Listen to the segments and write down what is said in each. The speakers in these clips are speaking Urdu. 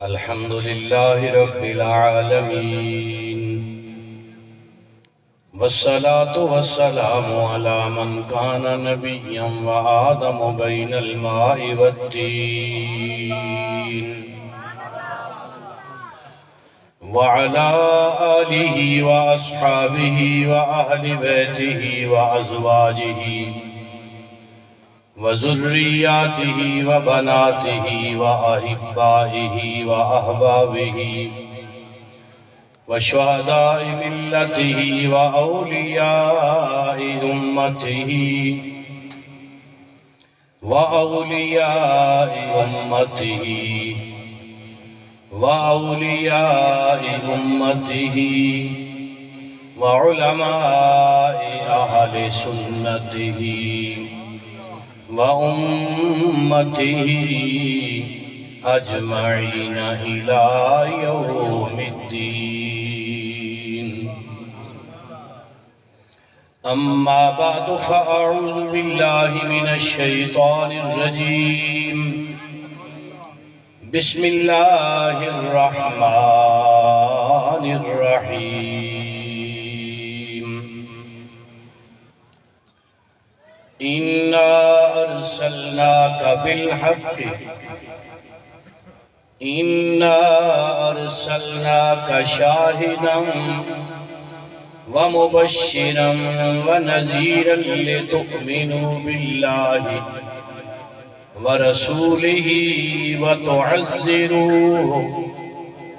الحمد لله رب العالمين والصلاة والسلام على من كان نبيا وآدم بين الماء والتين وعلى آله وأصحابه وأهل بيته وأزواجه وذرياته وبناته وأحبائه وأحبابه وشهداء ملته وأولياء أمته وأولياء أمته وعلماء أهل سنته وأمته أجمعين إلى يوم الدين. أما بعد فأعوذ بالله من الشيطان الرجيم. بسم الله الرحمن الرحيم. إنا أرسلناك شاهدا ومبشرا ونذيرا لتؤمنوا بالله ورسوله وتعزروه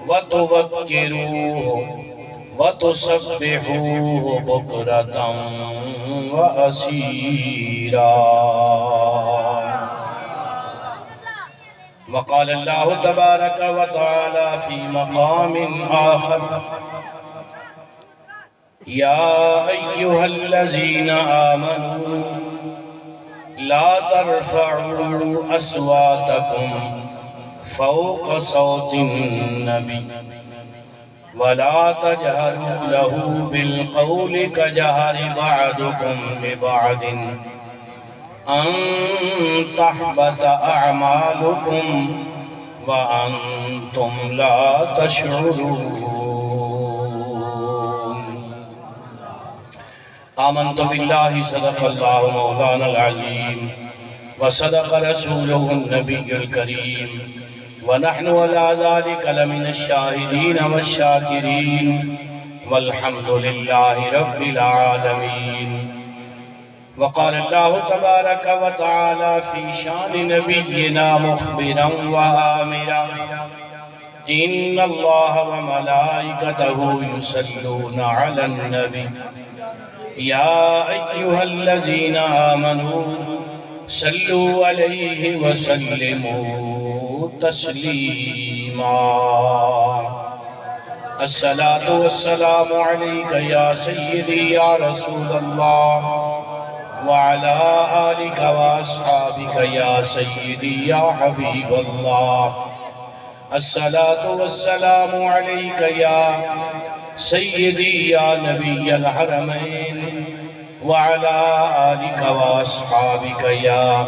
وتوقروه وتسبحوه بكرة وأصيلا. وقال الله تبارك وتعالى في مقام آخر: يا أيها الذين آمنوا لا ترفعوا أصواتكم فوق صوت النبي ولا تجهروا له بالقول كجهر بعضكم ببعض أن تحبط أعمالكم وأنتم لا تشعرون. آمنت بالله صدق الله مولانا العظيم وصدق رسوله النبي الكريم ونحن على ذلك لمن الشاهدين والشاكرين والحمد لله رب العالمين. وقال الله تبارك وتعالى في شان نبينا مخبرا وآمرا: إن الله وملائكته يصلون على النبي يا أيها الذين آمنوا صلوا عليه وسلموا تسليما. الصلاة والسلام عليك يا سيدي يا رسول الله وعلى آلك وأصحابك يا سيدي يا حبيب الله. الصلاة والسلام عليك يا سيدي يا نبي الحرمين وعلى آلك وأصحابك يا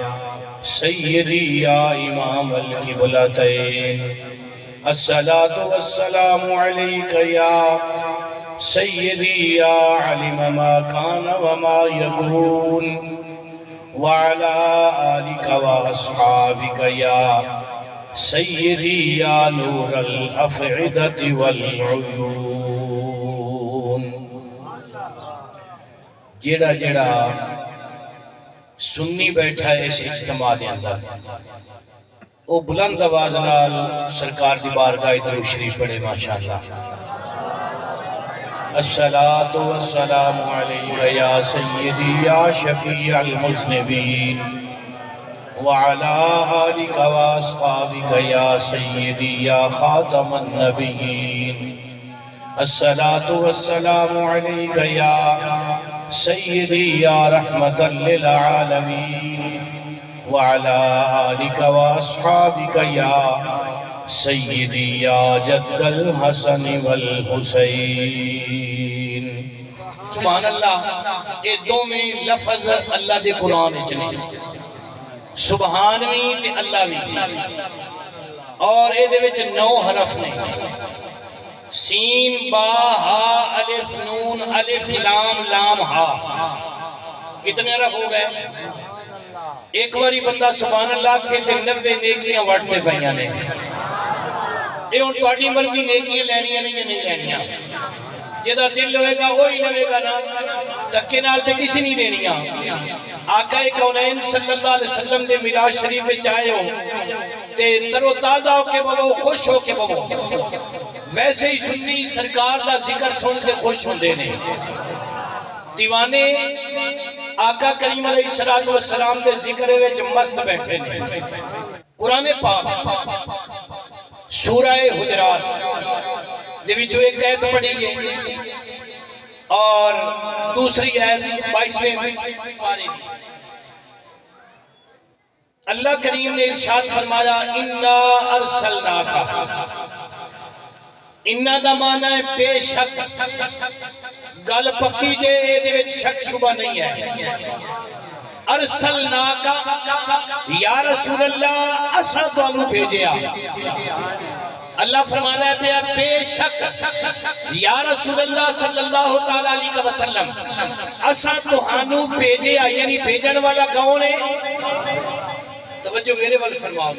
سيدي يا إمام القبلتين. الصلاة والسلام عليك يا سيدي يا علم ما كان وما يكون وعلى آلك وأصحابك يا سيدي يا نور الأفئدة والعيون. جڑا جڑا سنی بیٹھا ہے اس اجتماع دے اندر او بلند آواز نال سرکار دی بارگاہ درود شریف پڑھے ماشاءاللہ. الصلاة والسلام عليك يا سيدي يا شفيع المذنبين وعلى آلك وأصحابك يا سيدي يا خاتم النبيين. الصلاة والسلام عليك يا سيدي يا رحمة للعالمين وعلى آلك وأصحابك يا سیدی یا جد الحسن والحسین. سبحان اللہ. یہ دو میں لفظ اللہ دے قرآن چنے سبحان بھی تے اللہ بھی اور یہ 9 حرف نے، سین با ہا الف نون الف لام لام ہا، کتنے حرف ہو گئے؟ ایک باری بندہ سبحان اللہ کے 90 نیکیاں وٹتے پہیاں نے۔ یہ ہوں تہاڈی مرضی نیکیاں لینیاں نہیں یا نہیں لینیاں، جہاں دل ہوئے گا وہی لوے گا نا، دھکے نال تے کسی نہیں دینیاں۔ آقا کونین صلی اللہ علیہ وسلم دے میراث شریف وچ آئے ہو تے تر و تازہ ہو کے بولو، خوش ہو کے بولو۔ ویسے ہی سنی سرکار دا ذکر سن کے خوش ہوندے نے، دیوانے آقا کریم علیہ السلام دے ذکر وچ مست بیٹھے نے۔ قرآن پاک سورہ حجرات دے وچوں ایک آیت پڑھی گئی اور دوسری آیت 22ویں پارے میں اللہ کریم نے ارشاد فرمایا اِنَّا أَرْسَلْنَاكَ، اِنَّا دا معنی ہے بے شک، گل پکی جے دے وچ شک شبہ نہیں ہے۔ ارسلناکا یا رسول اللہ اساں تانوں بھیجیا، اللہ فرمانا ہے پیا بے شک یا رسول اللہ صلی اللہ تعالیٰ علیہ وسلم اساں تانوں بھیجیا، یعنی بھیجن والا کون ہے؟ توجہ میرے وال فرماؤ،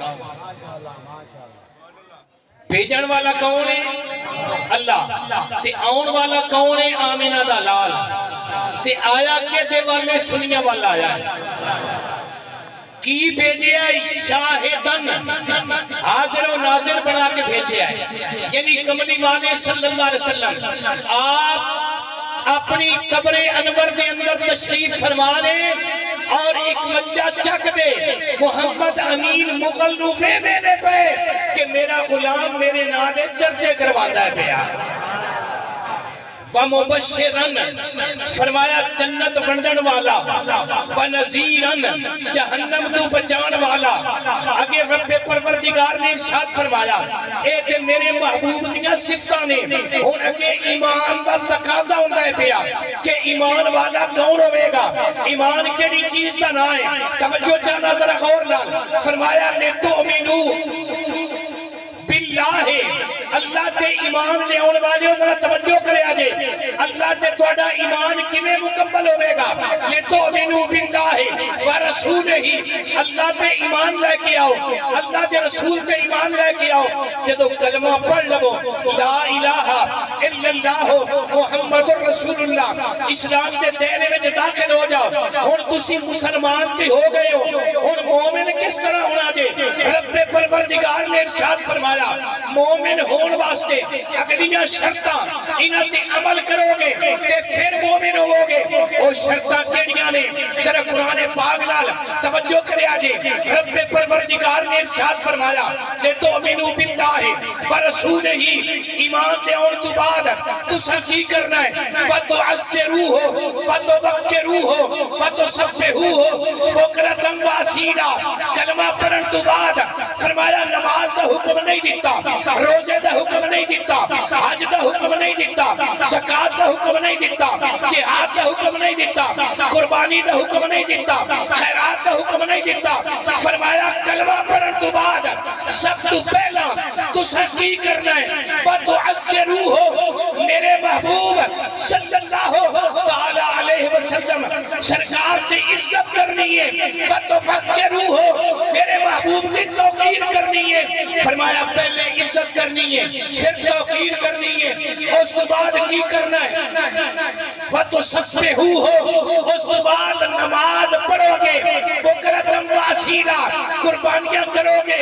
بھیجن والا کون ہے؟ اللہ۔ تے آن والا کون ہے؟ آمینہ دا لال۔ تے آیا کے دے والے سنیا والا آیا ہے، کی بھیجے ہے؟ شاہدن، حاضر و ناظر بنا کے بھیجے ہے، یعنی کملی والے صلی اللہ علیہ وسلم آپ اپنی قبر انور دے اندر تشریف فرما لیں اور ایک لجہ چک دے محمد امین مغل نو میرے پہ کہ میرا غلام میرے نادے چرچے کرواتا ہے پیا۔ وَمُبَشِّرًا فرمایا جنت بندن والا، وَنَذِيرًا جہنم تو بچان والا۔ آگے رب پروردگار نے ارشاد فرمایا اے تے میرے محبوب دیاں صفتاں نے، ہن اگے ایمان دا تقاضا ہوندا ہے پیا کہ ایمان والا کون ہوے گا، ایمان کیڑی چیز دا نام ہے؟ توجہ چاہنا ذرا غور نال، فرمایا لِتُؤْمِنُوا باللہ، اللہ تے ایمان لے آن والے ذرا توجہ کرے آجے، اللہ تے توڑا ایمان کیویں مکمل ہوئے گا؟ لِتُؤْمِنُوا بِاللَّهِ وَرَسُولِهِ، اللہ تے ایمان لے کے آؤ، اللہ تے رسول تے ایمان لے کے آؤ۔ جدو کلمہ پڑھ لو لا الہ الا اللہ محمد رسول اللہ، اسلام تے دائرے میں داخل ہو جاؤ، ہن تسی مسلمان تے ہو گئے ہو، ہن مومن کس طرح ہونا جے؟ رب پروردگار نے ارشاد فرمایا مومن ہون واسطے اگلیاں شرطاں انہاں تے عمل کرو گے تے پھر مومن ہوو گے۔ او شرطاں کیڑیاں نے؟ ذرا قرآن پاک نال توجہ کرے آجے، رب پروردگار نے ارشاد فرمایا لِتُؤْمِنُوا بِاللَّهِ وَرَسُولِهِ، ایمان لے آن تو بعد تساں کی کرنا ہے؟ وَتُعَزِّرُوهُ وَتُوَقِّرُوهُ وَتُسَبِّحُوهُ بُكْرَةً وَأَصِيلًا، کلمہ پڑھن تو بعد فرمایا نماز دا حکم نہیں دیتا، روزے دا حکم نہیں دیتا، حج دا حکم نہیں دیتا، زکاة دا حکم نہیں دیتا، جہاد دا حکم نہیں دیتا، قربانی دا حکم نہیں دیتا، خیرات دا حکم نہیں دیتا۔ فرمایا کلمہ پڑھن تو بعد سب تو پہلا تو سب کی کرنا ہے؟ وَتُعَزِّرُوهُ، میرے محبوب صلی اللہ تعالیٰ علیہ وسلم سرکار کی عزت کرنی ہے۔ وَتُفَكِّرُوهُ، میرے محبوب کی توقیر کرنی ہے۔ فرمایا پہلے عزت کرنی ہے، پھر توقیر کرنی ہے، اس تو بعد کی کرنا ہے؟ وَتُسَبِّحُوهُ، اس تو بعد نماز پڑھو گے، بُكْرَةً وَأَصِيلًا، قربانیاں کرو گے،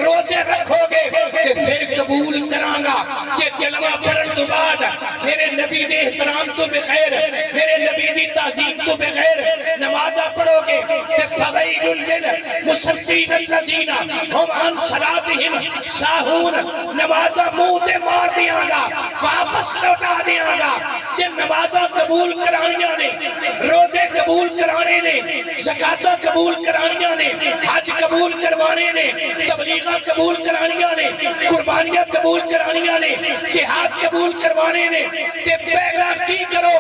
روزے رکھو گے، کہ پھر قبول کرانگا کہ کلمہ پڑھن تو بعد میرے نبی دے احترام تو بغیر، میرے نبی دی تعظیم تو بغیر نمازہ پڑھو گے کہ فَوَيْلٌ لِلْمُصَلِّينَ الَّذِينَ هُمْ عَنْ صَلَاتِهِمْ سَاهُونَ، نمازہ منہ تے مار دیاں گا، واپس لوٹا دیاں گا۔ جن نمازہ قبول کرانیاں نے، روزے قبول کرانے نے، زکاة قبول کرانیاں نے، حج قبول کروانے نے، تبلیغہ قبول کرانیاں نے، قربانی قربانیاں قبول کرانیاں نے جہاد قبول کروانے نے تے پہلا کی کرو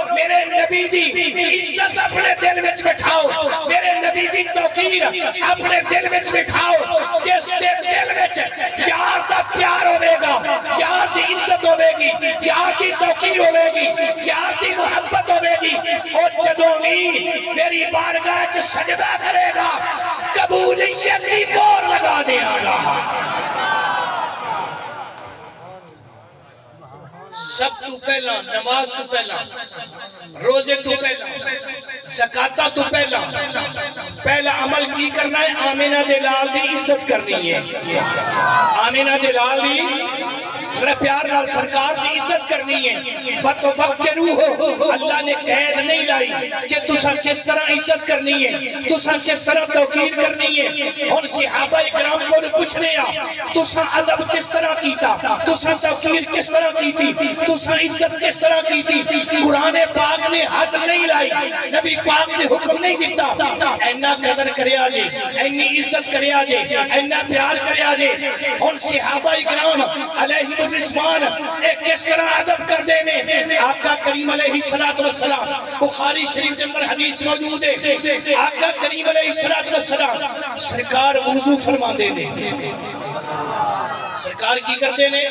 میرے نبی دی عزت اپنے دل وچ بٹھاؤ میرے نبی دی توقیر اپنے دل وچ بٹھاؤ جس دے دل وچ یار دا پیار ہوے گا یار دی عزت ہوے گی یار دی توقیر ہوے گی یار دی محبت ہوے گی او جدوں بھی میری بارگاہ وچ سجدہ کرے گا قبولیت دی مہر لگا دیا گا سب تو پہلا نماز تو پہلا روزے تو پہلا زکاتہ تو پہلا پہلا عمل کی کرنا ہے آمینہ دلال دی عزت کرنی ہے آمینہ دلال دی پیار نال سرکار کی عزت کرنی ہے وَتُفَكِّرُوهُ اللہ نے قید نہیں لائی کہ تسا کس طرح عزت کرنی ہے تسا کس طرح توقیر کرنی ہے اور صحابہ اکرام کو پوچھنے تسا ادب کس طرح کیتا تسا توقیر کس طرح کی تھی تسا عزت کس طرح کی تھی قرآن پاک نے حد نہیں لائی نبی پاک نے حکم نہیں دیتا اینا قدر کریا جے اینی عزت کریا جے اینا پیار کریا جے اور صحابہ اکرام علیہ رضوان ایک کس طرح عدب کر دینے آقا کریم علیہ السلام بخاری شریف کے اندر حدیث موجود ہے آقا کریم علیہ السلام سرکار وضو فرما دینے سرکار کی کر دینے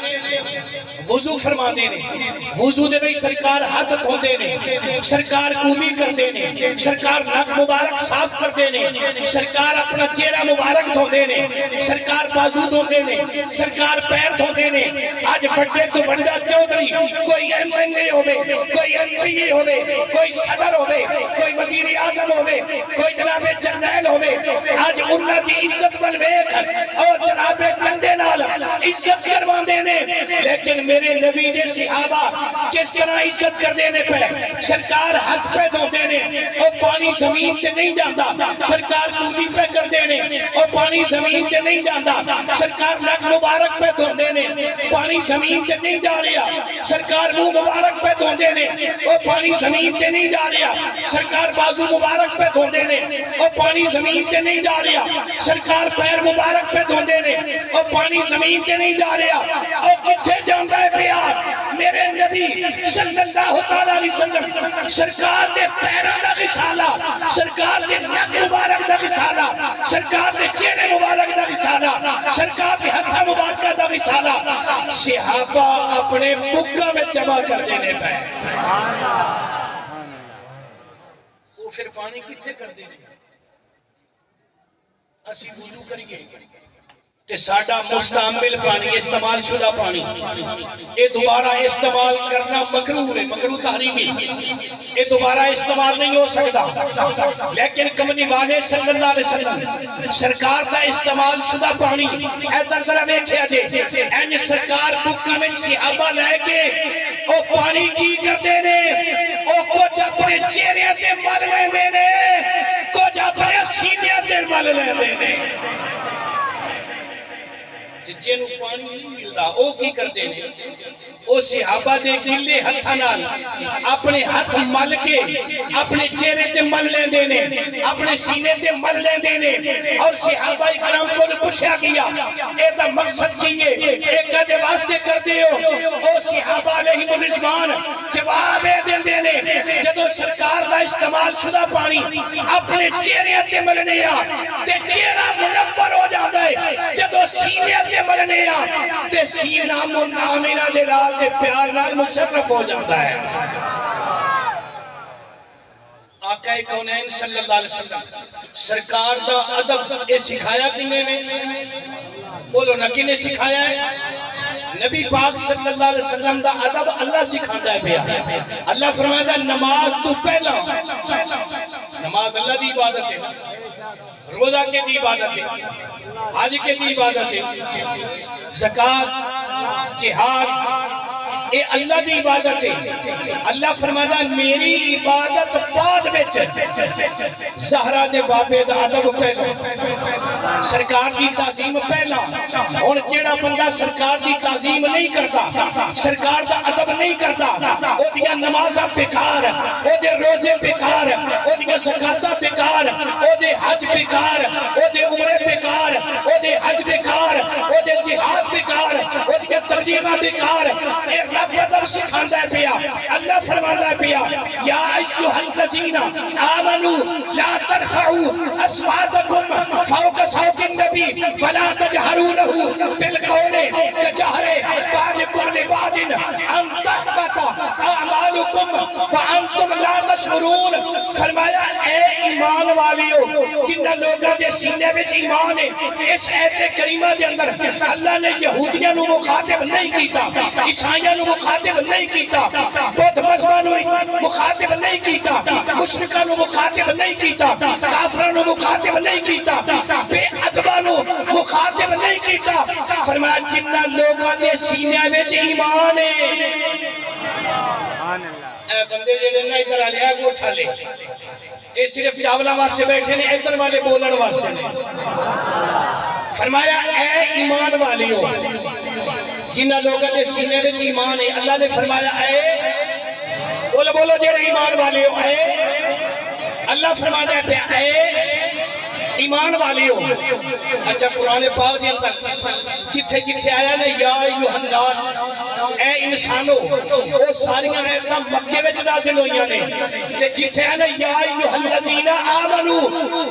وضو فرما دینے وضو دے بھئی سرکار ہاتھ دھو دینے سرکار کومی کر دینے سرکار ناک مبارک صاف کر دینے سرکار اپنا چہرہ مبارک دھو دینے سرکار بازو دھو دینے سرکار پیر دھو دینے آج بڑے تو بڑا چودھری کوئی ایم این اے ہوئے کوئی ایم پی اے ہوئے کوئی صدر ہوئے کوئی وزیر اعظم ہوئے کوئی جناب جرنیل ہوئے آج اللہ کی عزت بلوے کر اور جناب کنڈے نال عزت کروا دینے لیکن میرے نبی نے صحابہ کس طرح عزت کر دینے پہ سرکار ہاتھ پہ دھو دینے اور پانی زمین سے نہیں جاندہ سرکار کولی پہ کر دینے اور پانی زمین سے نہیں جاندہ سرکار ناک مبارک پہ دھو دینے پانی زمین سے نہیں جا رہا سرکار منہ مبارک پہ دھو دینے اور پانی زمین سے نہیں جا رہا سرکار بازو مبارک پہ دھو دینے اور پانی زمین سے نہیں جا رہا سرکار پیر مبارک پہ دھو دینے اور پانی زمین سے نہیں جا رہا اور کتھے جاندہ ہے پیار میرے نبی صلی اللہ علیہ وسلم سرکار دے پیروں دا غسالہ سرکار دے نک مبارک دا غسالہ سرکار دے چہرے مبارک دا غسالہ سرکار دے ہتھا مبارکہ دا غسالہ صحابہ اپنے بکہ میں جمع کر دینے پہ وہ پھر پانی کتھے کر دینے اسی وضو کریے کہ ساڑھا مستعمل پانی استعمال شدہ پانی یہ دوبارہ استعمال کرنا مکروہ ہے مکروہ تحریمی یہ دوبارہ استعمال نہیں ہو سکتا لیکن کملی والے صلی اللہ علیہ وسلم سرکار دا استعمال شدہ پانی ایدر ذرا بیٹھے آجے این سرکار بکہ میں صحابہ لے کے او پانی کی کر دینے او کچھ اپنے چہرے تے مل لے دینے کچھ اپنے سینے تے مل لے دینے جنہوں پانی نہیں ملتا او کی کر دینے او صحابہ دے گلے ہتھا نال اپنے ہاتھ مل کے اپنے چہرے تے مل لے دینے اپنے سینے تے مل لے دینے اور صحابہ اکرام کو پوچھا گیا اے دا مقصد کیے ایک دے واسطے کر دیو او صحابہ علیہ رضوان جواب دے دینے جدو سرکار دا استعمال شدہ پانی اپنے چہرے تے ملنے تے چہرہ منور ہو جاتا ہے جدو سینے تے ملنے تے سینہ آمینہ دلال دے پیار نال مشرف ہو جاتا ہے آقا کونین صلی اللہ علیہ وسلم سرکار دا ادب یہ سکھایا کنے نے بولو نہ کنے سکھایا ہے نبی پاک صلی اللہ علیہ وسلم دا ادب اللہ سکھاتا ہے پیا اللہ فرمائے دا نماز تو پہلا نماز اللہ دی عبادت ہے روزہ کے دی عبادت ہے حج کے دی عبادت ہے زکاة جہاد اے اللہ دی عبادت ہے. اللہ فرماتا میری عبادت بعد وچ زہرا دے بابے دا ادب پہلا سرکار دی تعظیم پہلا. ہن جیڑا بندہ سرکار دی تعظیم نہیں کرتا سرکار دا ادب نہیں کرتا او دیاں نمازاں بیکار او دے روزے بیکار او دیاں زکاتاں بیکار او دے حج بیکار او دے عمرے بیکار او دے حج بیکار او دے جہاد بیکار او دیاں تبلیغاں بیکار. اے رب ادب سکھاندا ہے پیا. اللہ فرماندا ہے پیا یا ایھا الذین آمنوا لا ترفعوا اصواتکم فوق صوت النبی ولا تجهروا له بالقول كجهر بعضکم لبعض ان تحبط اعمالکم وانتم لا تشعرون. فرمایا اے ایمان والیو جنہ لوگاں دے سینے وچ ایمان ہے. اس ایت کریمہ دے اندر اللہ نے یہودیاں نو مخاطب نہیں کیتا عیسائیاں نو مخاطب نہیں کیتا بدھ مذہباں نو مخاطب نہیں کیتا مشرکاں نو مخاطب نہیں کیتا کافراں نو مخاطب نہیں کیتا بے ادباں نو مخاطب نہیں کیتا. فرمایا جنہ لوگاں دے سینے وچ ایمان ہے. اے بندے جڑے نا ادھر آ لیا کو اٹھا لے اے صرف چاولا واسطے بیٹھے نے ادھر والے بولن واسطے نے. فرمایا اے ایمان والیو جنہ لوگوں نے سینے وچ ایمان ہے. اللہ نے فرمایا اے بولو بولو جڑے ایمان والیو اے اللہ فرماتا ہے اے ایمان والیو. اچھا قرآن پاک دے اندر جتھے جتھے آیا نے یا ایھا الناس اے انسانو وہ ساریاں آیتاں مکے وچ نازل ہوئیاں نے تے جتھے آیا نے یا ایھا الذین آمنو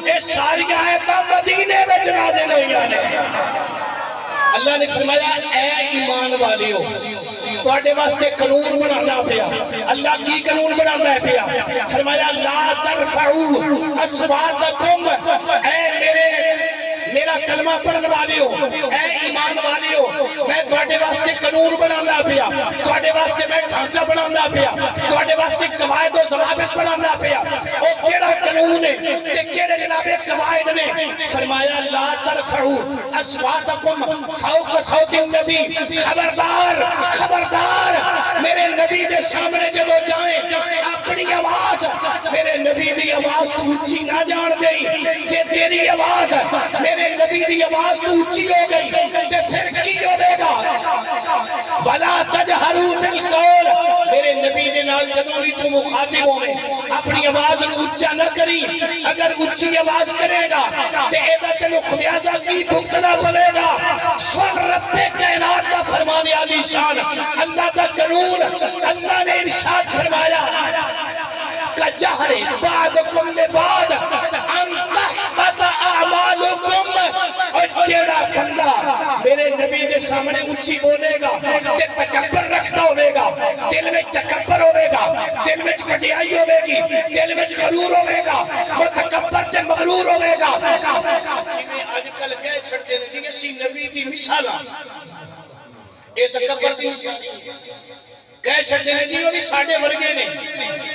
اے ساریاں آیتاں مدینے وچ نازل ہوئیاں نے. اللہ نے فرمایا اے ایمان والیو تواڈے واسطے قانون بنانا پیا. اللہ کی قانون بنانا ہے پیا. فرمایا لا ترفعوا اصواتکم اے میرا کلمہ پڑھنے والیو اے ایمان والیو میں تواڈے واسطے قانون بنانا پیا تواڈے واسطے میں ڈھانچہ بنانا پیا تواڈے واسطے قواعد و ضوابط بنانا پیا. او کیڑا قانون ہے تے کیڑے جناب قواعد نے. فرمایا لا ترفعوا اصواتکم فوق صوت النبی. خبردار خبردار میرے نبی دے سامنے جدو جائیں اپنی آواز میرے نبی دی آواز تو اونچی نہ جان دیں. جے تیری آواز میرے نبی دی آواز تو اونچی ہو گئی تے پھر کی ہوے گا. ولا تجهروا بالقول میرے نبی دے نال جدوں بھی تو مخاطب ہوے اپنی آواز نو اونچا نہ کری. اگر اونچی آواز کرے گا تے اے دا تینوں خمیازہ کی بھگتنا پڑے گا. سن رب کائنات دا فرمان عالی شان اللہ دا قانون. اللہ نے ارشاد فرمایا کجہر بعضکم لبعض ان تحبط اعمالکم. اور جیڑا بندہ میرے نبی دے سامنے اونچی بولے گا تے تکبر رکھتا ہوے گا دل میں تکبر ہوے گا دل میں کٹیائی ہوے گی دل میں غرور ہوے گا متکبر تے مغرور ہوے گا. جویں اج کل کہہ چھڑتے نے کہ سی نبی دی مثالاں اے تکبر دی کہہ چھڑتے نے جی وہ بھی ساڈے ورگے نے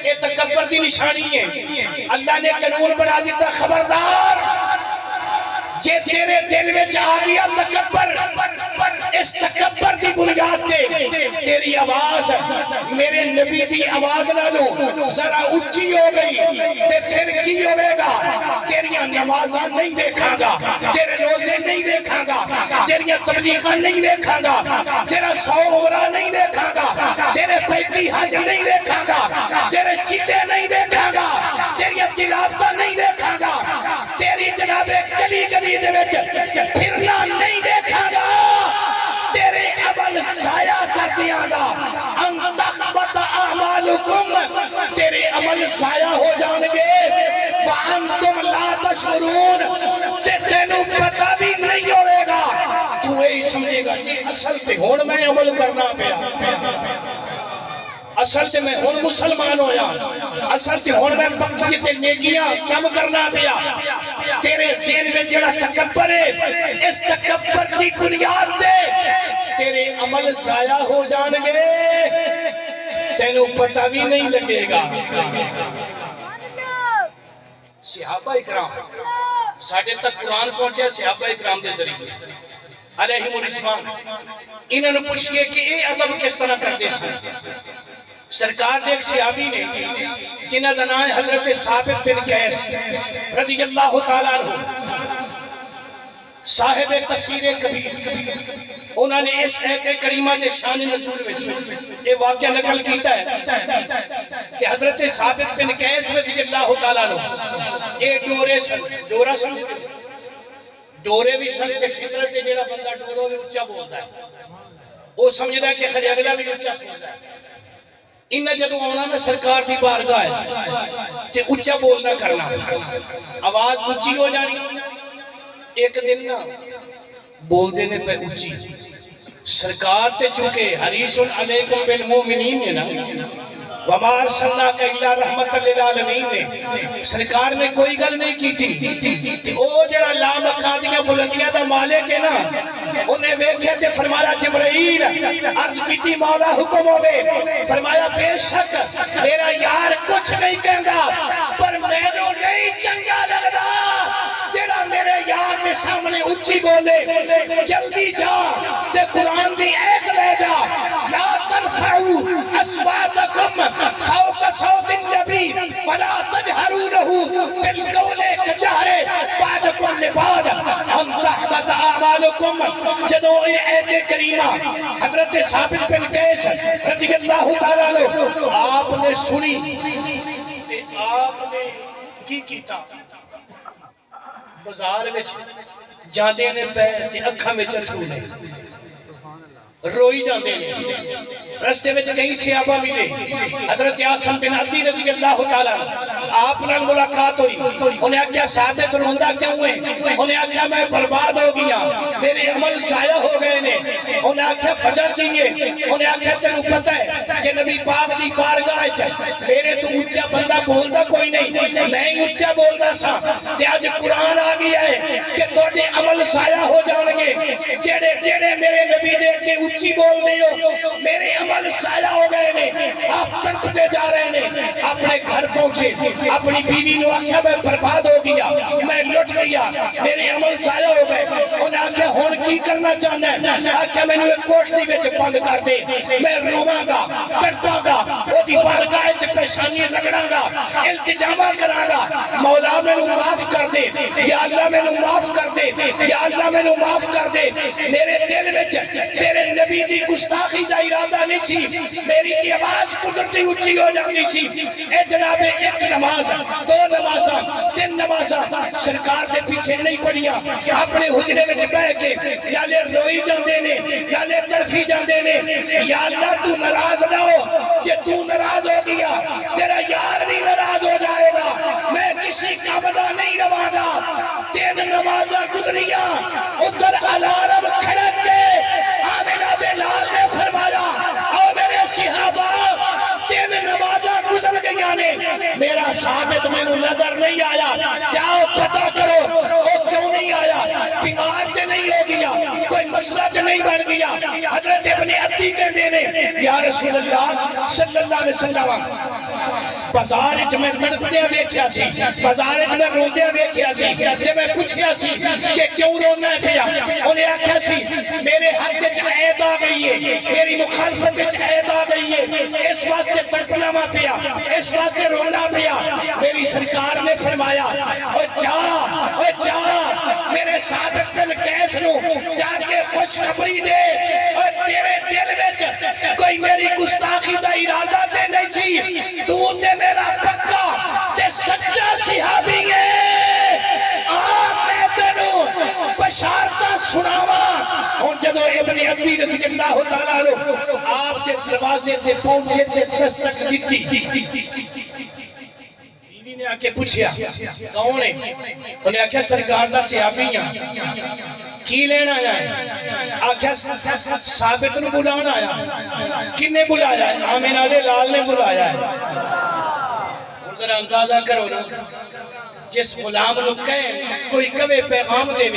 اے تکبر دی نشانی ہے. اللہ نے قانون بنا دیتا خبردار جے تیرے دل وچ آ گیا تکبر اس تکبر دی بنیاد تے تیری آواز میرے نبی دی آواز نالوں ذرا اونچی ہو گئی تے پھر کی ہوے گا. تیریاں نمازاں نہیں دیکھاں گا تیرے روزے نہیں دیکھاں گا تیریاں تبلیغاں نہیں دیکھاں گا تیرا 100 عمرہ نہیں دیکھاں گا تیرے 35 حج نہیں دیکھاں گا تیرے چیلے نہیں دیکھاں گا تیریاں تلاوتاں نہیں دیکھاں گا تیری جناب گلی گلی دے وچ پھرنا نہیں دیکھاں گا. تیرے عمل ضائع کر دیاں گا. ان تحبط اعمالکم تیرے عمل ضائع ہو جان گے. وانتم لا تشعرون تے تینوں پتہ بھی نہیں ہوے گا. تو یہ سمجھے گا جی اصل تے ہن میں عمل کرنا پیا اصل تے میں ہن مسلمان ہویا اصل تے ہن میں پکی تے نیکیاں کم کرنا پیا. تیرے ذہن میں جڑا تکبر ہے اس تکبر کی بنیاد تے تیرے عمل ضائع ہو جان گے تینوں پتہ بھی نہیں لگے گا. صحابہ اکرام ساڈے تک قرآن پہنچا صحابہ اکرام دے ذریعے. علیہم الرضوان انہوں نے پوچھئے کہ یہ ادب کس طرح کرتے ہیں؟ سرکار نے ایک صحابی نے جنہ دا نام ہے حضرت ثابت بن قیس رضی اللہ تعالیٰ عنہ صاحب تفسیر کبیر، انہوں نے اس ایت کریمہ دے شان نزول میں یہ واقعہ نقل کیتا ہے کہ حضرت ثابت بن قیس رضی اللہ تعالیٰ عنہ ایک ڈورے ڈورا سن ڈورے بھی سن کے فطرت ہے جیڑا بندہ ڈوروں میں اچھا بولتا ہے وہ سمجھتا ہے کہ خلی اگلا بھی اچھا سنتا ہے۔ انہیں جدو آنا نا سرکار دی بارگاہ ہے کہ اچھا بولنا کرنا آواز اچھی ہو جانی۔ ایک دن نا بول دینے پہ اچھی سرکار تے چونکہ حریص علیکم بالمومنین ہے نا وما ارسلناک الا رحمت للعالمین نے سرکار نے کوئی گل نہیں کی تھی او جڑا لا مکان دیاں بلندیاں دا مالک ہے نا انہیں ویکھے تے فرمایا جبرائیل عرض کیتی مولا حکم ہوے فرمایا بے شک میرا یار کچھ نہیں کہندا پر مینوں نہیں چنگا لگدا جڑا میرے یار دے سامنے اچھی بولے جلدی جا تے قرآن دی ایک لے جا لا ترفعوا اصواتکم فوق صوت النبی ولا تجہروا له بالقول کجہر بعضکم لبعض ان تحبط اعمالکم۔ جدو یہ ایت کریمہ حضرت ثابت بن قیس رضی اللہ تعالیٰ عنہ آپ نے سنی تے آپ نے کی کیتا بازار میں جاندے نے پہ تے اکھاں میں چتھرو نے روئی جاندے نے رستے میں کہیں صحابہ ملے حضرت عاصم بن عدی رضی اللہ تعالیٰ آپ نے ملاقات ہوئی انہیں آکھیا ثابت روندہ کیوں ہوئے انہیں آکھیا میں برباد ہو گیا میرے عمل ضائع ہو گئے نے انہیں آکھیا فجر چاہیے انہیں آکھیا تینوں پتہ ہے کہ نبی پاک دی بارگاہ میرے تو اچھا بندہ بولدا کوئی نہیں میں ہی اچھا بولدا سا تے اج قرآن آ گیا ہے کہ تواڈے عمل ضائع ہو جان گے جڑے جڑے میرے نبی دے کے اچھی بول دے ہو میرے عمل ضائع ہو گئے نے آپ تڑپتے جا رہے نے اپنے گھر پہنچے اپنی بیوی نے آکھیا میں برباد ہو گیا میں لٹ گیا میرے عمل ضائع ہو گئے انہیں آکھیا ہون کی کرنا چاہنا ہے آکھیا میں نے ایک کوٹھڑی وچ بند کر دے میں رواں گا تڑپاں گا او دی بارگاہ وچ پیشانی رگڑاں گا التجا کراں گا مولا مینوں معاف کر دے یا اللہ مینوں معاف کر دے یا اللہ مینوں معاف کر دے میرے دل وچ تیرے نبی دی گستاخی دا ارادہ نہیں سی میری کی آواز قدرتی اچھی ہو جاتی سی اے جناب ایک نماز دو نمازاں تین نمازاں سرکار دے پیچھے نہیں پڑیاں اپنے حجرے وچ بیٹھ کے یا لے روئی جاندے نے یا لے تڑفی جاندے نے یا اللہ تو ناراض نہ ہو جے تو ناراض ہو گیا تیرا یار بھی ناراض ہو جائے گا میں کسی کا وعدہ نہیں رواں گا تین نمازاں گزریاں ادھر الارم کھڑک کے آمنہ بلال نے فرمایا او میرے صحابہ تین نمازاں گزر گئیاں نے میرا ثابت میں نظر نہیں آیا جاؤ پتہ کرو وہ کیوں نہیں آیا بیمار تے نہیں ہو گیا کوئی مسئلہ تے نہیں بن گیا حضرت ابن عدی کہندے نے یا رسول اللہ صلی اللہ علیہ وسلم بازار وچ میں تڑپدیاں ویکھیا سی بازار وچ میں روندیاں ویکھیا سی تے میں پوچھیا سی کہ کیوں رونا پیا انہیں آکھیا سی میرے حق وچ عیب آ گئی ہے میری مخالفت وچ عیب آ گئی ہے اس واسطے تڑپنا پیا اس واسطے رونا پیا میری سرکار نے فرمایا او جا میرے ثابت بن قیس نو جا کے خوشخبری دے اور تیرے دل وچ کوئی میری گستاخی دا ارادہ تے نہیں سی تو تے میرا پکا تے سچا صحابی ہے میں تینوں بشارتاں سناواں ہن جدوں ابن عدی رضی اللہ تعالیٰ عنہ آپ کے دروازے تے پہنچے تے دستک دتی بیوی نے آکے پوچھیا کون ہے انہیں آکھیا سرکار دا صحابی ہیں کی لینا آیا ہے آکھیا ثابت نو بلانا آیا کنے بلایا ہے آمنہ دے لال نے بلایا ہے ذرا اندازہ کرو نا جس غلام نو کہیں کوئی کبھی پیغام دے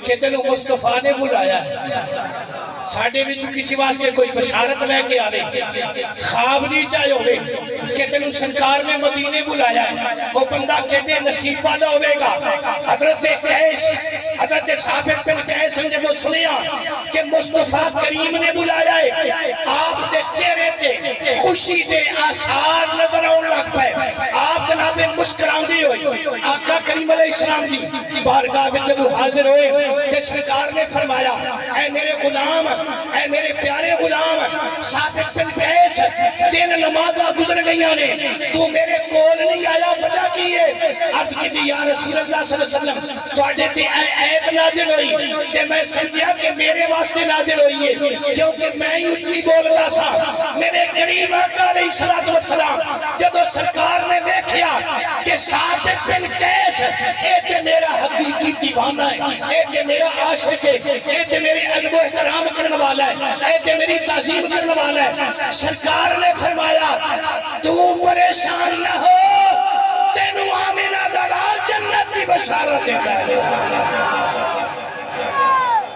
کہ تینوں مصطفیٰ نے بلایا ہے ساڈے وچ کسی واسطے کوئی بشارت لے کے آوے خواب نہیں چاہے ہوئے کہ تینوں سرکار نے مدینے بلایا ہے وہ بندہ کہتے نصیب والا ہوئے گا حضرت قیس حضرت ثابت بن قیس نے جب سنیا کہ مصطفیٰ کریم نے بلایا ہے آپ دے چہرے تے خوشی دے آثار نظر آن لگ پائے آپ جناب مسکراؤں دی ہوئی آقا کریم علیہ السلام دی بارگاہ وچ جب حاضر ہوئے کہ سرکار نے فرمایا اے میرے غلام اے میرے پیارے غلام ثابت بن قیس تین نمازاں گزر گئیاں نے تو میرے کول نہیں آیا وجہ کی ہے عرض کی تھی یا رسول اللہ صلی اللہ علیہ وسلم تواڈے تے ایت نازل ہوئی تے میں سمجھیا کہ میرے واسطے نازل ہوئی ہے کیونکہ میں اونچی بولدا سا میرے کریم آقا علیہ الصلوۃ والسلام جب سرکار نے دیکھیا کہ ثابت بن قیس اے تے میرا حقیقی دیوانہ ہے اے تے میرا عاشق ہے اے تے میرے ادب و احترام کرنے والا ہے اے تے میری تعظیم کرنے والا ہے سرکار نے فرمایا تو پریشان نہ ہو تینوں آمینہ دلال جنت کی بشارت دیتا ہے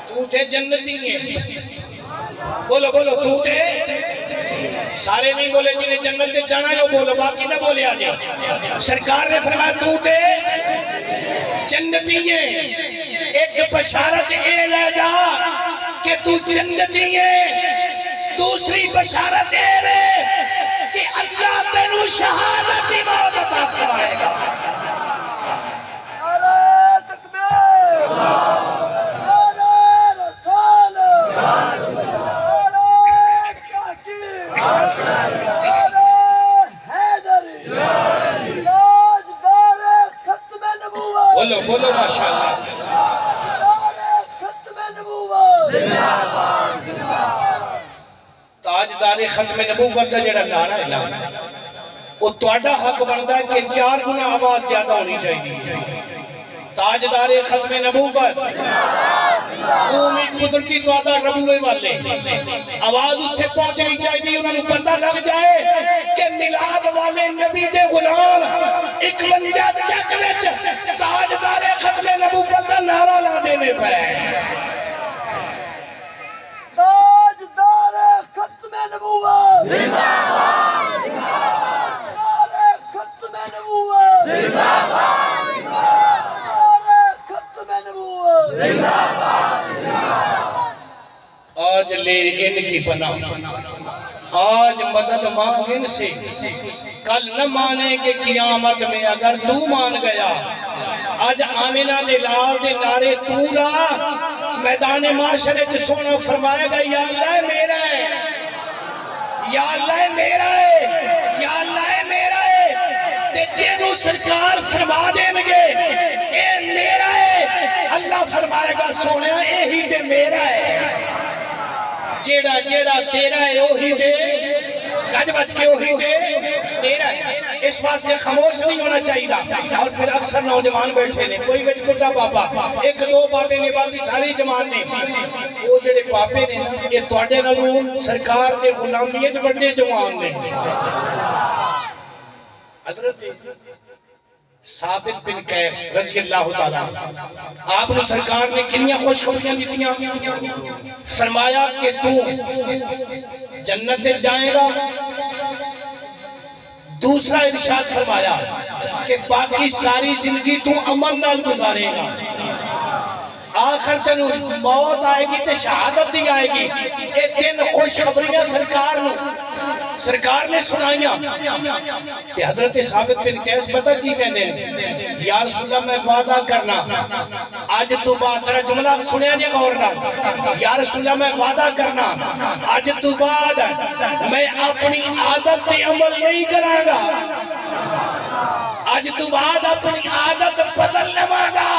تو تے جنتی ہیں بولو بولو تو تے سارے نہیں بولے جنہیں جنت تے جانا ہے وہ بولو باقی نہ بولے آجے سرکار نے فرمایا تو تے جنتی ہیں ایک بشارت اے لے جا کہ تو جنتی ہے دوسری بشارت ہے کہ اللہ تینوں شہادت کی موت عطا فرمائے گا نعرہ تکبیر نعرہ رسالت نعرہ تحقیق نعرہ حیدری تاجدار ختم نبوت بولو بولو ماشاءاللہ تاجدار ختم نبوت تاجدار ختم نبوت کا جڑا نعرہ ہے نا وہ تواڈا حق بنتا ہے کہ 4 گنا آواز زیادہ ہونی چاہیے تاجدار ختم نبوت قومی قدرتی تواڈا ربوے والے آواز اتھے پہنچنی چاہیے انہوں نے پتہ لگ جائے کہ میلاد والے نبی دے غلام ایک بندہ چک وچ تاجدار ختم نبوت کا نعرہ لا دینے پہ تاجدار ختم نبوت زندہ باد نعرہ ختم نبوت زندہ باد نعرہ ختم نبوت زندہ باد آج لے ان کی پناہ آج مدد مانگ ان سے کل نہ مانے کہ قیامت میں اگر تو مان گیا آج آمینہ نے لال دے نعرے تو لا میدان معاشرے چ سونا فرمائے گا یا اللہ میرا ہے یا اللہ میرا ہے یا اللہ میرا ہے تے جنوں سرکار فرما دیں گے اے میرا ہے اللہ فرمائے گا سونا اے ہی تے میرا ہے جیڑا جیڑا تیرا ہے وہی تے گج بچ کے وہی تے تیرا ہے اس واسطے خاموش نہیں ہونا چاہیے اور پھر اکثر نوجوان بیٹھے نے کوئی وچ بڑا بابا ایک دو بابے نے باقی ساری جماعت نے وہ جڑے بابے نے نا یہ تواڈے نالوں سرکار دے غلامی وچ بڑے جوان نے حضرت ثابت بن قیس رضی اللہ تعالیٰ آپ نے سرکار نے کنیاں خوشخبریاں دیتیاں فرمایا کہ تو جنت جائے گا دوسرا ارشاد فرمایا کہ باقی ساری زندگی تو امن نال گزارے گا آخر تن موت آئے گی تے شہادت دی آئے گی اے دن خوشخبریاں سرکار نے سنائیاں کہ حضرت ثابت بن قیس پتہ کی کہنے یا رسول اللہ میں وعدہ کرنا آج تو بعد ذرا جملہ سنیا جی غور نہ یا رسول اللہ میں وعدہ کرنا آج تو بعد میں اپنی عادت پہ عمل نہیں کروں گا آج تو بعد اپنی عادت بدل لواں گا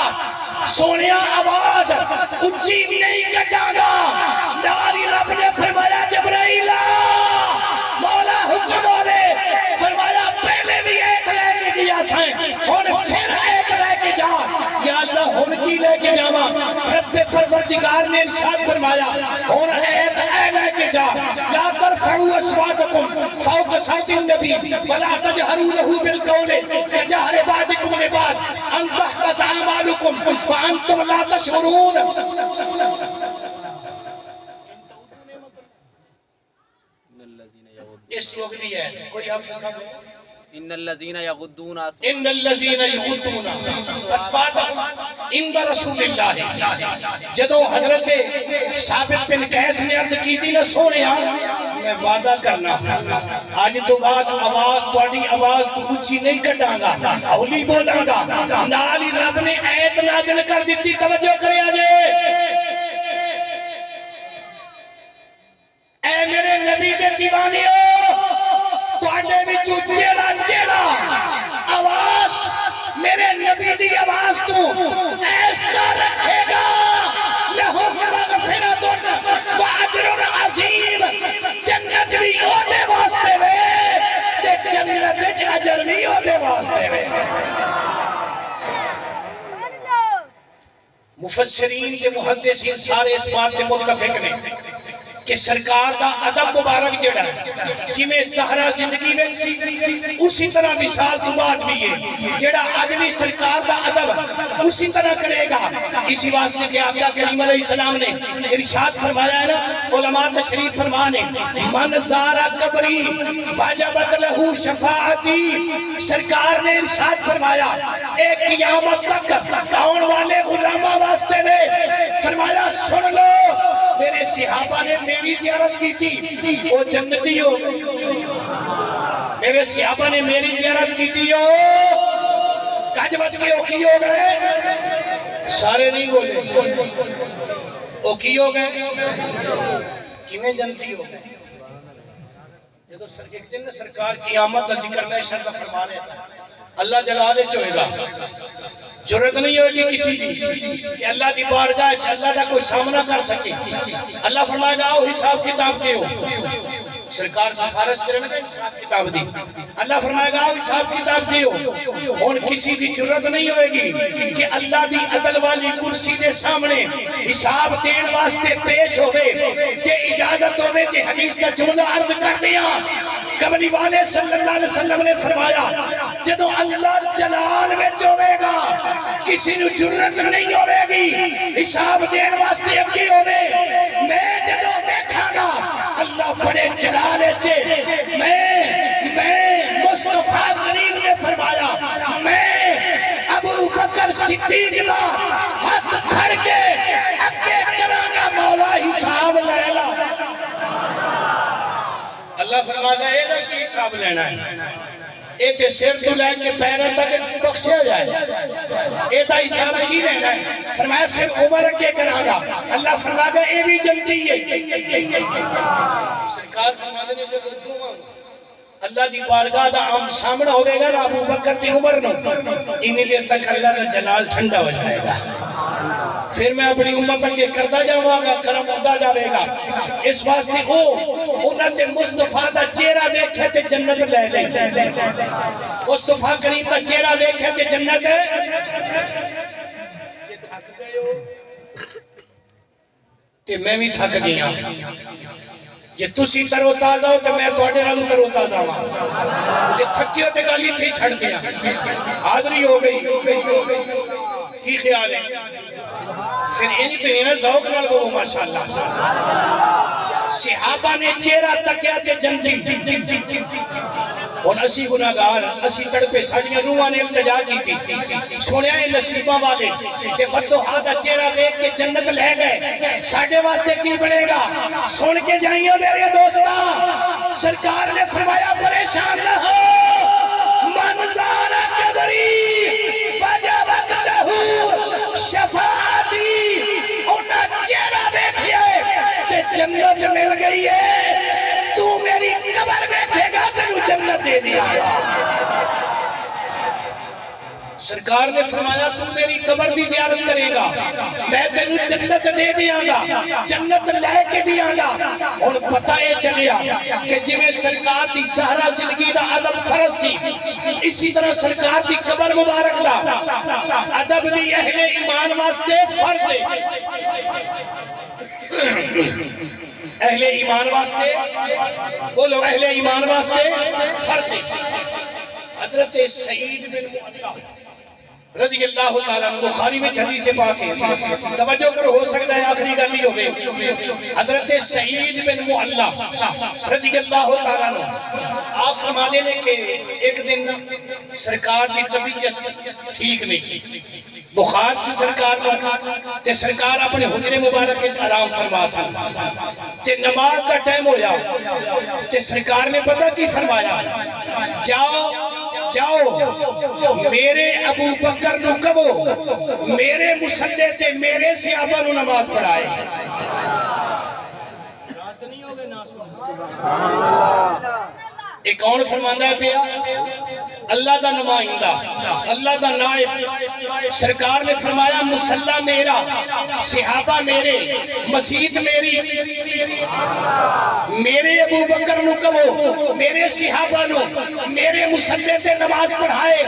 سونیا آواز اچھی نہیں کٹاں گا ناری رب نے فرمایا جبرائیلہ مولا حکم والے فرمایا پہلے بھی ایک لے کے دیا سائیں اور پھر ایک لے کے جا یا اللہ ہم کی لے کے جاوا رب پروردگار نے ارشاد فرمایا اور ایک اے لے کے جا لا ترفعوا اصواتکم فوق صوت النبی ولا تجهروا له بالقول كجهر بعضكم لبعض ان تحبط اعمالكم وانتم لا تشعرون اس تو اگلی ہے کوئی حافظ صاحب ان الذين يغضون ان الذين يغضون اصواتهم عند رسول اللہ. جدو حضرت ثابت بن قیس نے عرض کی تھی نہ سونیا میں وعدہ کرنا آج تو بعد آواز تھوڑی آواز تو اونچی نہیں کٹاں گا ہولی بولاں گا. نال ہی رب نے ایت نازل کر دیتی. توجہ کرے آجے اے میرے نبی دے دیوانیو تواڈے وچوں جیڑا آواز میرے نبی دی آواز تو ایسا رکھے گا لہم مغفرۃ و اجر عظیم. جنت بھی اودے واسطے وے تے جنت وچ اجر بھی اودے واسطے وے. مفسرین کے محدثین سارے اس بات پہ متفق نے کہ سرکار دا ادب مبارک جڑا ہے جی میں زہرا زندگی میں اسی طرح مثال تو بات بھی ہے جڑا اگلی سرکار دا ادب اسی طرح کرے گا. اسی واسطے کہ آقا کریم علیہ السلام نے ارشاد فرمایا ہے نا علماء تشریف فرمانے من زارا قبری واجبت لہو شفاعتی. سرکار نے ارشاد فرمایا ایک قیامت تک آن والے غلامہ واسطے نے فرمایا سن لو میرے صحابہ نے میری زیارت کی تھی وہ جنتی ہو. میرے صحابہ نے میری زیارت کی تھی کج بچ کے اوکی ہو گئے. سارے نہیں بولے اوکی ہو گئے کیویں جنتی ہو گئے. جدو ایک دن سرکار قیامت کا ذکر میں شرط فرمانے اللہ جلالہ چوئے گا جرت نہیں ہوگی کسی بھی کہ اللہ دی بارگاہ سے اللہ دا کوئی سامنا کر سکے. اللہ فرمائے گا آؤ حساب کتاب دے ہو. سرکار سفارش کرنے گا حساب کتاب دی. اللہ فرمائے گا آؤ حساب کتاب دے ہو. اور کسی دی جرت نہیں ہوئے گی کہ اللہ دی عدل والی کرسی دے سامنے حساب دین واسطے پیش ہوئے کہ اجازت ہوئے کہ حدیث کا جملہ عرض کر دیا. قبلی والے صلی اللہ علیہ وسلم نے فرمایا جدو اللہ جلال میں ہوئے گا کسی نے جرت نہیں ہوئے گی حساب دین واسطے اگی ہوئے. میں جدو دیکھا گا اللہ بڑے جلال چے میں مصطفیٰ کریم نے فرمایا میں ابو بکر صدیق دا ہاتھ پھڑ کے اگے کرانگا مولا حساب لے لا. اللہ فرماتا ہے نا کہ حساب لینا ہے اے تے سر تو لے کے پیروں تک بخشیا جائے اے دا حساب کی لینا ہے. فرمایا پھر عمر کے کرانگا. اللہ فرماتا ہے اے بھی جنتی ہے. سرکار فرماتا ہے جو اللہ دی بارگاہ دا عام سامنا ہوئے گا ابو بکر تے عمر نو انہی دیر تک اللہ کا جلال ٹھنڈا ہو جائے گا. پھر میں اپنی امت کے کردہ جاؤں گا کرم ہوتا جاوے گا. اس واسطے انہاں تے مصطفیٰ دا چہرہ دیکھے تے جنت لے لے. مصطفیٰ کریم دا چہرہ دیکھے تے جنت ہے. یہ تھک گئے ہو تے میں بھی تھک گیا. جے تسی ترو تازہ ہو تو میں تھوڑے نالوں ترو تازہ ہوں. جے تھکی ہو تے گالی تھی چھڑ گیا حاضری ہو گئی. کی خیال ہے پھر انہی تو نہیں نا ذوق نال بولو ماشاءاللہ. صحابہ نے چہرہ تکیا تے جنتی اور اسی گناہگار اسی تڑپے ساڑیاں روحاں نے التجا کی تھی. سنیا ہے نصیبہ والے کہ فتوحا دا چہرہ دیکھ کے جنت لے گئے. ساڑھے واسطے کی بنے گا سن کے جائیے میرے دوستا. سرکار نے فرمایا پریشان نہ ہو منظار قبری وجبت لہو شفاعتی. انہاں چہرہ دیکھئے تے جنت مل گئی ہے. تو میری قبر بیٹھے گا تینو جنت دے دیا. سرکار نے فرمایا تم میری قبر دی زیارت کرے گا میں تینو جنت دے دیا گا جنت لے کے دیا گا. اور پتہ یہ چلیا کہ جویں سرکار دی زہرا زندگی دا ادب فرض سی اسی طرح سرکار دی قبر مبارک دا ادب بھی اہل ایمان واسطے فرض ہے. اہل ایمان واسطے بولو اہل ایمان واسطے فرض ہے. حضرت سعید بن معطا رضی اللہ تعالیٰ عنہ، بخاری میں حدیث پاک ہے، توجہ کرو، ہو سکتا ہے آخری گل ہی ہوگی۔ حضرت سعید بن معلہ رضی اللہ تعالیٰ عنہ آپ فرمانے نے کہ ایک دن سرکار کی طبیعت ٹھیک نہیں، بخار سے سرکار نے تے سرکار اپنے حجرے مبارک کے آرام فرما سن تے نماز کا ٹائم ہویا تے سرکار نے پتہ کی فرمایا، جاؤ میرے ابو بکر نو کہو میرے مصلی سے میرے صحابہ نو نماز پڑھائے۔ ایک کون فرماندہ ہے پیا؟ اللہ دا نمائندہ، اللہ دا نائب۔ سرکار نے فرمایا مصلی میرا، صحابہ میرے، مسجد میری، میرے ابو بکر نو کہو میرے صحابہ نو میرے مصلی سے نماز پڑھائے۔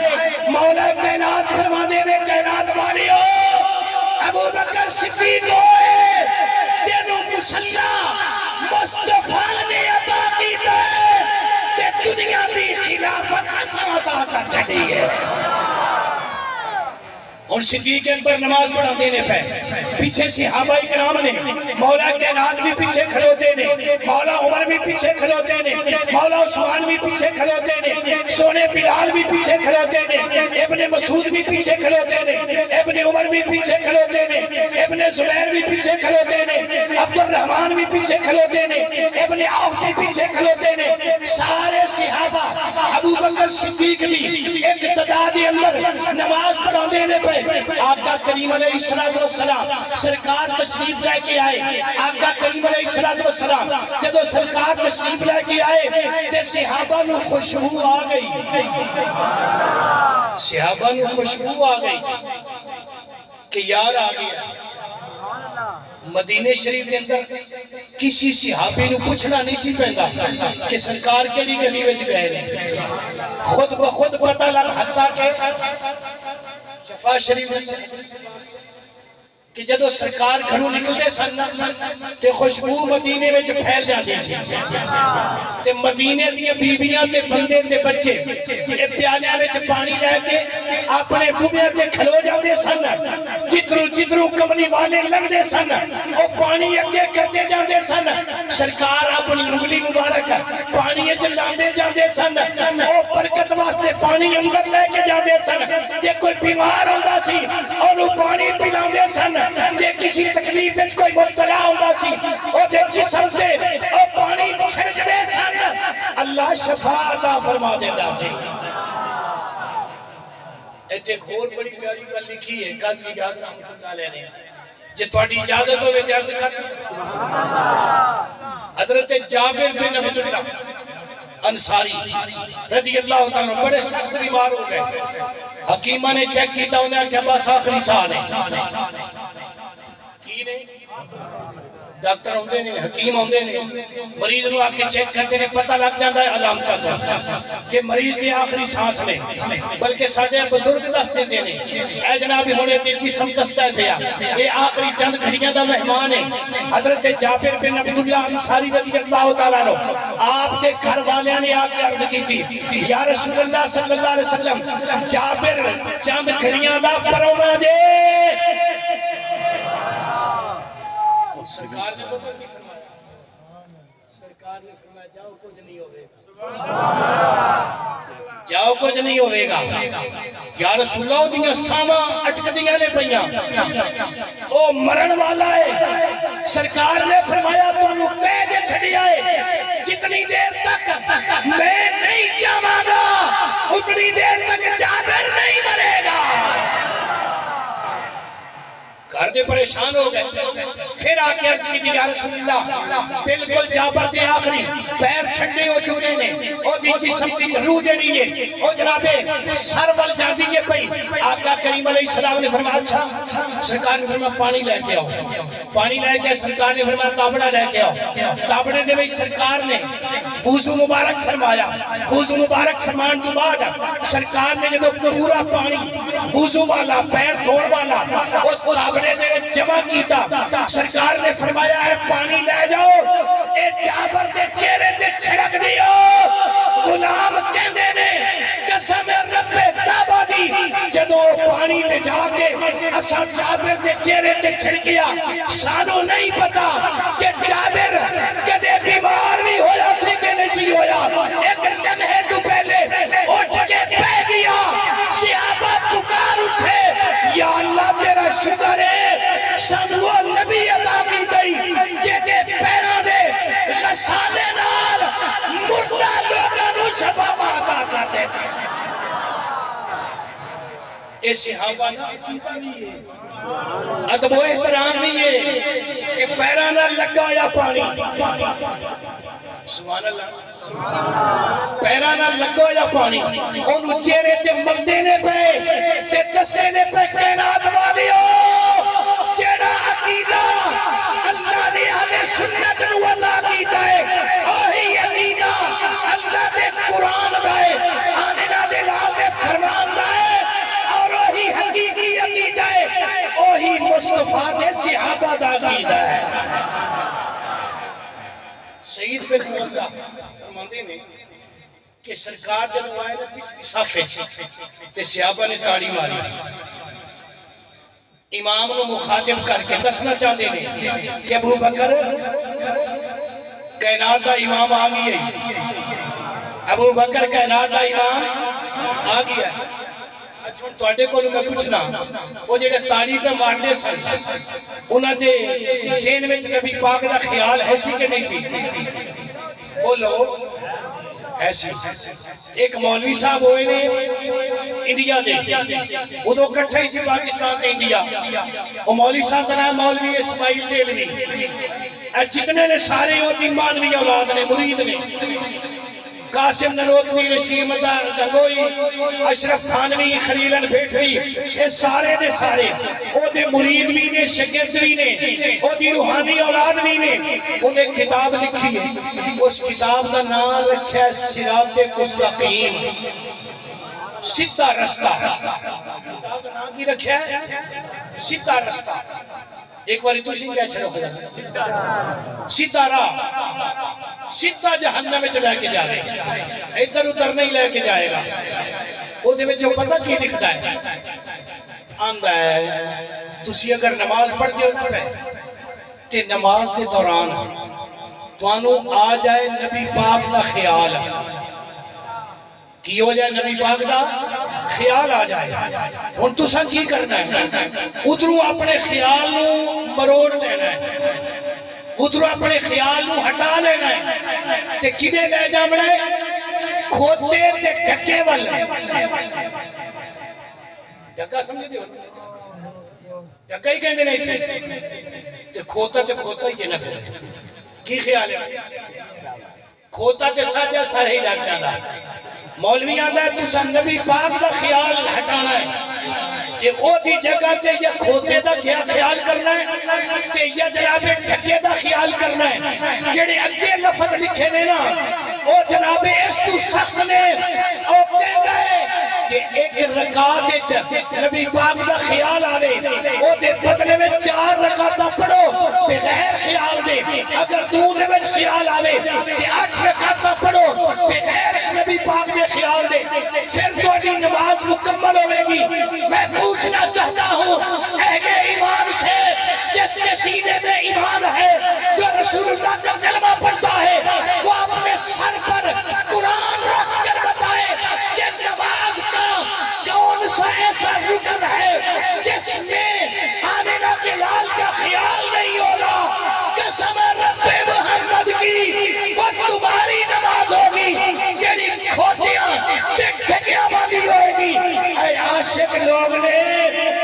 مولا کائنات فرما دے میں کائنات والیو ابو بکر صدیق ہوئے جنہوں مصلی مصطفیٰ نے عطا کی تے دنیا بھی خلافت عصا عطا کر چھڑی ہے۔ اور صدیق اکبر نماز پڑھا دینے پہ پیچھے صحابہ اکرام نے، مولا کائنات بھی پیچھے کھلوتے نے، مولا عمر بھی پیچھے کھلوتے نے، مولا عثمان بھی پیچھے کھلوتے نے، سونے بلال بھی پیچھے کھلوتے نے، ابن مسعود بھی پیچھے کھلوتے نے، ابن عمر بھی پیچھے کھلوتے نے، ابن زبیر بھی پیچھے کھلوتے نے، عبد الرحمن بھی پیچھے کھلوتے نے، ابن عوف بھی پیچھے کھلوتے نے، سارے صحابہ ابو بکر صدیق بھی ایک تعداد اندر نماز پڑھا دینے پہ آقا کریم علیہ السلام سرکار تشریف لے کے آئے۔ آقا کریم علیہ السلام جب سرکار تشریف لے کے آئے تے صحابہ نو خوشبو آ گئی، صحابہ نو خوشبو آ گئی کہ یار آ گیا۔ مدینہ شریف کے اندر کسی صحابی نو پوچھنا نہیں سی پہندا کہ سرکار کے لیے گلی وچ گئے نے، خود بخود پتہ لگ حتیٰ کہ شفا شریف کہ جدو سرکار گھروں نکلتے سن تے خوشبو مدینے میں پھیل جاتی سی تے مدینے دیا بیبیاں تے بندے تے بچے پیالیاں میں پانی لے کے اپنے بوہے تے کھلو جاتے سن، جدروں کملی والے لگتے سن وہ پانی اگے کرتے جاتے سن، سرکار اپنی انگلی مبارک پانی لاندے جاتے سن، وہ برکت واسطے پانی اندر لے کے جاتے سن، جے کوئی بیمار ہوتا سی اور پانی پلاندے سن، جے کسی تکلیف وچ کوئی مبتلا ہوتا سی او دے جسم سے او پانی چھڑکدے سن، اللہ شفا عطا فرما دیندا سی۔ ایتھے اور بڑی پیاری گل لکھی ہے قاضی اعظم رحمۃ اللہ علیہ نے، جے تہاڈی اجازت ہوے تے عرض کر حضرت جابر بن عبد اللہ انصاری رضی اللہ تعالیٰ عنہ بڑے سخت بیمار ہو گئے، حکیمہ نے چیک کیتا انہیں کہ بس آخری سال ہے، ڈاکٹر ہوندے نے، حکیم ہوندے نے، مریض نو آکے چیک کرتے نے، پتہ لگ جاتا ہے علامتاں تو کہ مریض دی آخری سانس میں، بلکہ ساڈے بزرگ دس دیندے نے اے جناب ہونے تے جسم دستا ہے پیا، یہ آخری چند گھڑیاں دا مہمان ہے۔ حضرت جابر بن عبداللہ انصاری رضی اللہ تعالیٰ عنہ آپ کے گھر والیاں نے آ کے عرض کی تھی یا رسول اللہ صلی اللہ علیہ وسلم جابر چند گھڑیاں دا پرونا دے۔ سرکار نے پتہ کی فرمایا؟ سرکار نے فرمایا جاؤ کچھ نہیں ہوئے گا، جاؤ کچھ نہیں ہوئے گا۔ یا رسول اللہ دیاں ساواں اٹک دیاں نے پئیاں، او مرن والا ہے۔ سرکار نے فرمایا تو انہوں کہہ دے چھڑی آئے جتنی دیر تک میں نہیں جاواں گا اتنی دیر تک جابر نہیں مرے گا۔ گھر دے پریشان ہو گئے، پھر آکے عرض کی یا رسول اللہ بالکل جابر دے آخری پیر ٹھنڈے ہو چکے نے، او دی جسم دی روح جڑی ہے او جناب سر ول جاندی ہے پئی۔ آقا کریم علیہ السلام نے فرمایا اچھا، سرکار نے فرمایا پانی لے کے آؤ، پانی لے کے سرکار نے فرمایا تابڑا لے کے آؤ، تابڑے دے وچ سرکار نے وضو مبارک فرمایا، وضو مبارک فرمان تو بعد سرکار نے جب پورا پانی وضو والا پیر دھونے والا اس تابڑے دے جمع کیتا، سرکار نے فرمایا ہے پانی لے جاؤ اے جابر دے چہرے تے چھڑک دیو۔ غلام کہندے نے قسم رب کعبہ دی جدوں پانی لے جا کے اساں جابر دے چہرے تے چھڑکیا سانو نہیں پتا کہ جابر کدے بیمار نہیں ہویا سی کہ نہیں ہویا ایک لمحے تو پہلے اٹھ کے پہ گیا صحابہ پکار اٹھے یا اللہ تیرا شکر ہے سن وہ نبی عطا کی دئی کہ دے پیروں دے غسالے نال مردہ لوگاں نو شفا عطا کرتے اے صحابہ ادب و احترام نہیں ہے کہ پیرانا لگا یا پانی سبحان اللہ پیرانا لگا یا پانی انہوں چہرے تے ملدے نے پہ تے دستے نے پہ کائنات والیو جیڑا عقیدہ اللہ نے ہمیں سنت نو عطا کیتا ہے وہی عقیدہ اللہ نے قرآن دائے آمینہ دے لال دے فرمان دائے حقیقی عقیدہ ہے وہی مصطفیٰ دے صحابہ دا عقیدہ ہے سید بن مولا فرماندے نے کہ سرکار جب آئے نا پچھلی صافے تے صحابہ نے تاڑی ماری امام نو مخاطب کر کے دسنا چاہتے ہیں کہ ابو بکر کائنات دا امام آ گئی ہے ابو بکر کائنات دا امام آ گیا ہے توڑے کو میں پوچھنا وہ جڑے تاڑی پہ مارنے سن انہاں دے ذہن وچ نبی پاک دا خیال ہے سی کہ نہیں سی بولو ایسی ایک مولوی صاحب ہوئے نے انڈیا دے وہ دو کٹھے ہی سی پاکستان تے انڈیا وہ مولوی صاحب کا نام مولوی اسماعیل دیلوی جتنے نے سارے ہوتی مانوی اولاد نے مرید نے قاسم ننوتوی رشید مدار دنگوئی اشرف تھانوی خلیلن بھیٹوی یہ سارے دے سارے او دے مرید بھی نے شگرد بھی نے او دی روحانی اولاد بھی نے انہیں کتاب لکھی ہے اس کتاب کا نام رکھا ہے صراط مستقیم سیدھا رستہ کتاب کا نام کی رکھا ہے سیدھا رستہ ایک باری تسی کیا چھڑو خدا سیدھا راہ سیدھا جہنم میں چلے کے جا رہے ادھر ادھر نہیں لے کے جائے گا وہ دے وچ پتہ کی لکھدا ہے آندا ہے تسی اگر نماز پڑھتے ہو تے نماز دے دوران توانوں آ جائے نبی پاک دا خیال کی ہو جائے نبی پاک دا خیال آ جائے ہن تساں کی کرنا ہے ادھروں اپنے خیال نو مروڑ دینا ہے ادھروں اپنے خیال نو ہٹا لینا ہے تے کدے لے جاونا ہے کھوتے تے ڈکے وال ڈکا سمجھ دیو ڈکا ہی کہندے نہیں تے کھوتا ہی ہے نا کی خیال ہے کھوتا تے ساجا سارے ہی لگ جانا مولوی آندا ہے تساں نبی پاک دا خیال ہٹانا ہے کہ او دی جگہ تے یا کھوتے دا کیا خیال کرنا ہے تے یا جناب ڈکے دا خیال کرنا ہے جڑے اگے لفظ لکھے نے نا او جناب اس تو سخت نے او کہندا ہے کہ ایک رکعت وچ نبی پاک دا خیال آوے او دے بدلے میں 4 رکعتاں پڑھو بغیر خیال دے اگر تو دے وچ خیال آوے تے 8 رکعتاں پڑھو بغیر نبی پاک دے خیال دے پھر تہاڈی نماز مکمل ہوے گی میں پوچھنا چاہتا ہوں اہل ایمان سے جس کے سینے میں ایمان ہے جو رسول اللہ کا کلمہ پڑھتا ہے وہ اپنے سر پر قرآن رکھ کر بتائے کہ نماز کا کون سا ایسا رکن ہے جس میں آمینہ کے لال کا خیال نہیں ہوگا قسم رب محمد کی وہ تمہاری نماز ہوگی یعنی کھوٹیاں ڈکیاں والی ہوگی اے عاشق لوگ نے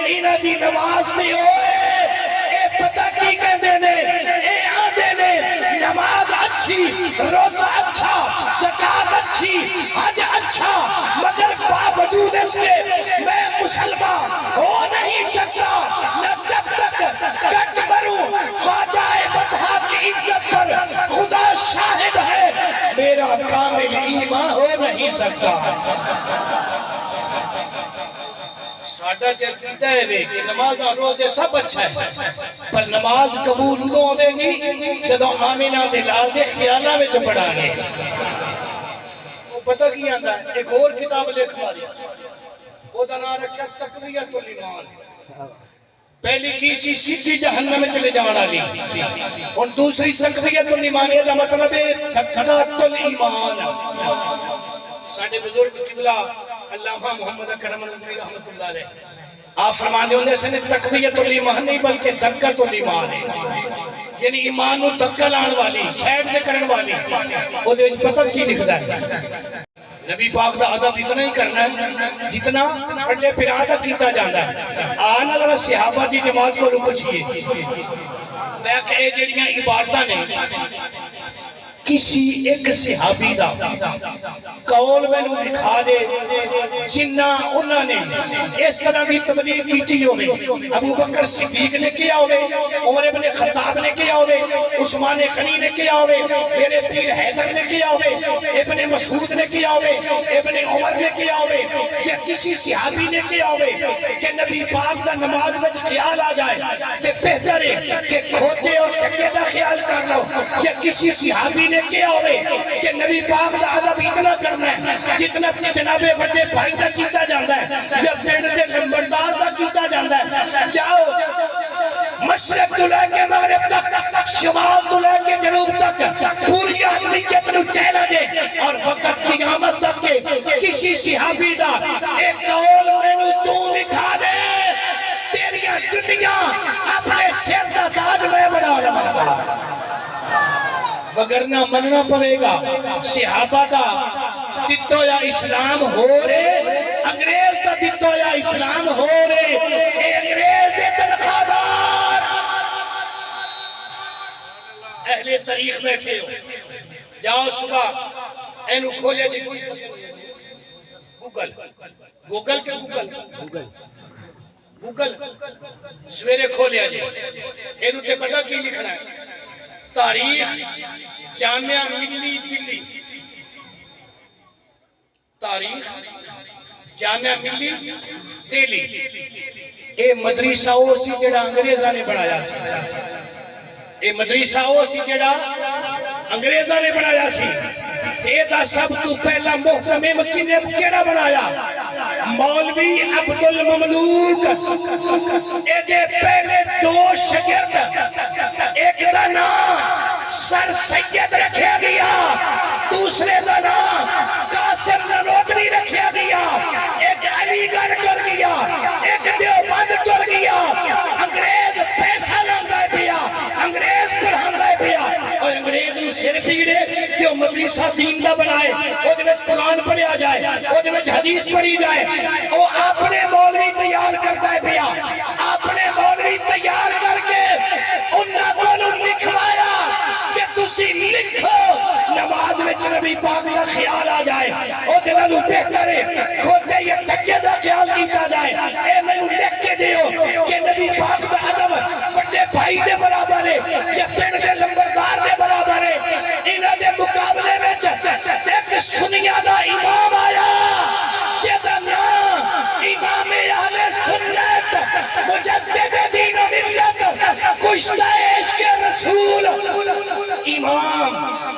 انہاں دی نماز نہیں ہوئے اے پتہ کی کہندے نے اے آندے نے نماز اچھی روزہ اچھا زکات اچھی حج اچھا مگر باوجود اس کے میں مسلمان ہو نہیں سکتا نہ جب تک کٹ مروں خواجہ بطحا کی عزت پر خدا شاہد ہے میرا کامل ایمان ہو نہیں سکتا ساڈا تے عقیدہ ہے کہ نماز اور روزے سب اچھا ہے پر نماز قبول ادوں ہوے گی جدوں آمینہ دے لال دے خیالاں وچ پڑھا گے وہ پتہ کی آندا ہے ایک اور کتاب لکھ ماری وہ نام رکھا تقویت الایمان. پہلی کی سی سیدھی جہنم میں چلے جان والی، اور دوسری تقویت الایمان کا مطلب ہے تقویت الایمان. ساڈے بزرگ قبلہ علامہ محمد اکرم رضوی رحمۃ اللہ علیہ آپ فرمانے ہوندے سن تقویت الایمان نہیں بلکہ دقت الایمان ہے، یعنی ایمان نو دھکا لان والی، شاید دے کرن والی. او دے وچ پتہ کی لکھدا ہے؟ نبی پاک دا ادب اتنا ہی کرنا ہے جتنا پڑھے پھرا دا کیتا جاتا ہے. آنا ذرا صحابہ دی جماعت کو پوچھئے میں کہ اے جڑیاں عبارتاں نے کسی ایک صحابی دا قول میں نو دکھا دے جنہ انہوں نے اس طرح بھی تبلیغ کیتی ہوئے. ابو بکر صدیق نے کیا ہوئے، عمر ابن خطاب نے کیا ہوئے، عثمان غنی نے کیا ہوئے، میرے پیر حیدر نے کیا ہوئے، ابن مسعود نے کیا ہوئے، ابن عمر نے کیا ہوئے، یا کسی صحابی نے کیا ہوئے کہ نبی پاک دا نماز میں خیال آ جائے تے بہتر ہے کہ کھوتے اور ٹکے دا خیال کر لو. یا کسی صحابی نے کیا ہوئے کہ نبی پاک دا ادب اتنا کرنا ہے جتنا جناب وڈے بھائی دا کیتا جاندا ہے یا پنڈ دے نمبردار دا کیتا جاندا ہے. جاؤ مشرق تو لے کے مغرب تک، شمال تو لے کے جنوب تک پوری آدمیت نو چیلنج ہے، اور وقت قیامت تک کے کسی صحابی دا ایک قول مینوں تو دکھا دے تیریاں جتیاں اپنے سر دا تاج میں بنا لواں، وگرنہ مننا پڑے گا. صحابہ دا دتو یا اسلام ہو رہے، انگریز دا دتو یا اسلام ہو رہے، اے انگریز دے تنخواہ دار اہل تاریخ بیٹھے ہو. جاؤ صبح اینو کھولے جی گوگل گوگل کے گوگل سویرے کھولیا جی اینو تے پتہ کی لکھنا ہے؟ تاریخ جامعہ ملی دلی، تاریخ جامعہ ملی دلی. اے مدرسہ وہ سی جڑا انگریزاں نے بنایا سی، اے مدرسہ وہ سی جڑا انگریزاں نے بنایا سی. اے دا سب تو پہلا محتمم کنے کیڑا بنایا؟ مولوی عبد المملوک. اے دے پہلے دو شاگرد، ایک دا نام سر سید رکھیا گیا، دوسرے دا نام قاسم نانوتوی رکھیا گیا. ایک علی گڑھ کر گیا، ایک دیوبند کر گیا. انگریز پیسہ لاندا پیا، انگریز پڑھاندا پیا، اور انگریز نو سر پیڑے کہ وہ مدرسہ دین دا بنائے، او دے وچ قرآن پڑھیا جائے، او دے وچ حدیث پڑھی جائے. او اپنے مولوی تیار کرتا ہے پیا، اپنے مولوی تیار کر کے انہاں کولوں لکھوایا کہ تسی لکھو نماز وچ نبی پاک دا خیال آ جائے. او دے نالوں بہتر ہے کھوتے یا ٹکے دا خیال کیتا جائے. اے مینوں لکھ کے دیو کہ نبی پاک دا ادب وڈے بھائی دے برابر ہے یا پنڈ دے لمبردار دے برابر ہے. انہاں دے مقابلے وچ ایک سنیاں دا امام آیا جدا نام امام اہل سنت مجدد دین و ملت کشتہ عشق رسول امام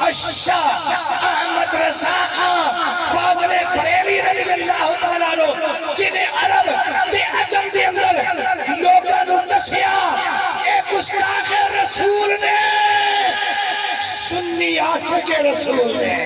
الشاہ احمد رضا خان فاضل بریلوی رضی اللہ تعالیٰ عنہ، جنہیں عرب تے عجم دے اندر لوگاں نو دسیا اے گستاخ رسول نے سنی عاشق رسول نے